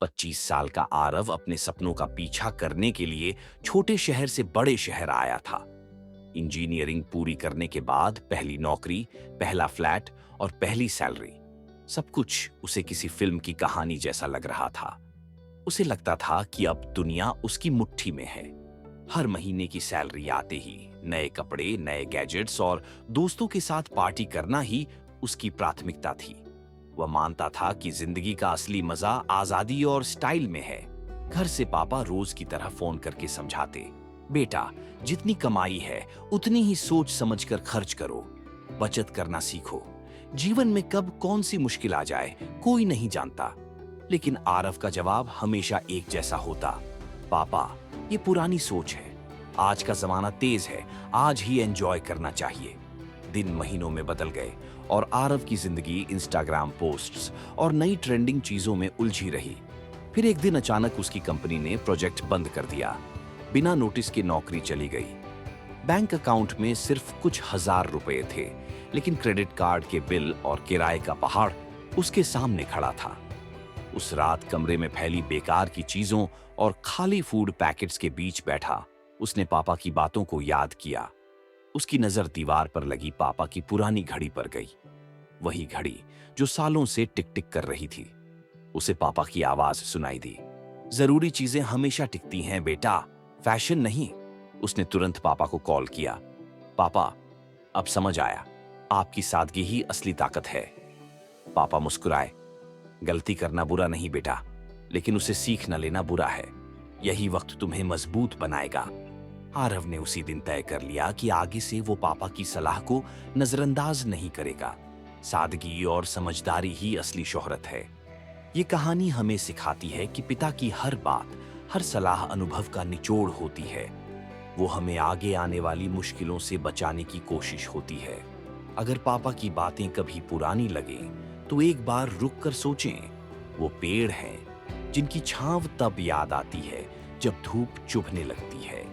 25 साल का आरव अपने सपनों का पीछा करने के लिए छोटे शहर से बड़े शहर आया था। इंजीनियरिंग पूरी करने के बाद पहली नौकरी, पहला फ्लैट और पहली सैलरी। सब कुछ उसे किसी फिल्म की कहानी जैसा लग रहा था। उसे लगता था कि अब दुनिया उसकी मुट्ठी में है। हर महीने की सैलरी आते ही नए कपड़े, नए गैजेट्स और दोस्तों के साथ पार्टी करना ही उसकी प्राथमिकता थी। वह मानता था कि जिंदगी का असली मजा आजादी और स्टाइल में है। घर से पापा रोज की तरह फोन करके समझाते, बेटा जितनी कमाई है उतनी ही सोच समझकर खर्च करो, बचत करना सीखो। जीवन में कब कौन सी मुश्किल आ जाए कोई नहीं जानता। लेकिन आरव का जवाब हमेशा एक जैसा होता, पापा ये पुरानी सोच है, आज का जमाना तेज है, आज ही एंजॉय करना चाहिए। दिन महीनों में बदल गए और आरव की जिंदगी इंस्टाग्राम पोस्ट्स और नई ट्रेंडिंग चीजों में उलझी रही। फिर एक दिन अचानक उसकी कंपनी ने प्रोजेक्ट बंद कर दिया। बिना नोटिस के नौकरी चली गई। बैंक अकाउंट में सिर्फ कुछ हजार रुपए थे, लेकिन क्रेडिट कार्ड के बिल और किराए का पहाड़ उसके सामने खड़ा था। उस रात कमरे में फैली बेकार की चीजों और खाली फूड पैकेट्स के बीच बैठा उसने पापा की बातों को याद किया। उसकी नजर दीवार पर लगी पापा की पुरानी घड़ी पर गई। वही घड़ी जो सालों से टिक टिक कर रही थी। उसे पापा की आवाज सुनाई दी, जरूरी चीजें हमेशा टिकती हैं बेटा, फैशन नहीं। उसने तुरंत पापा को कॉल किया, पापा अब समझ आया, आपकी सादगी ही असली ताकत है। पापा मुस्कुराए, गलती करना बुरा नहीं बेटा, लेकिन उसे सीख न लेना बुरा है। यही वक्त तुम्हें मजबूत बनाएगा। आरव ने उसी दिन तय कर लिया कि आगे से वो पापा की सलाह को नजरअंदाज नहीं करेगा। सादगी और समझदारी ही असली शोहरत है। ये कहानी हमें सिखाती है कि पिता की हर बात, हर सलाह अनुभव का निचोड़ होती है। वो हमें आगे आने वाली मुश्किलों से बचाने की कोशिश होती है। अगर पापा की बातें कभी पुरानी लगें, तो एक बार रुक कर सोचें, वो पेड़ हैं जिनकी छांव तब याद आती है जब धूप चुभने लगती है।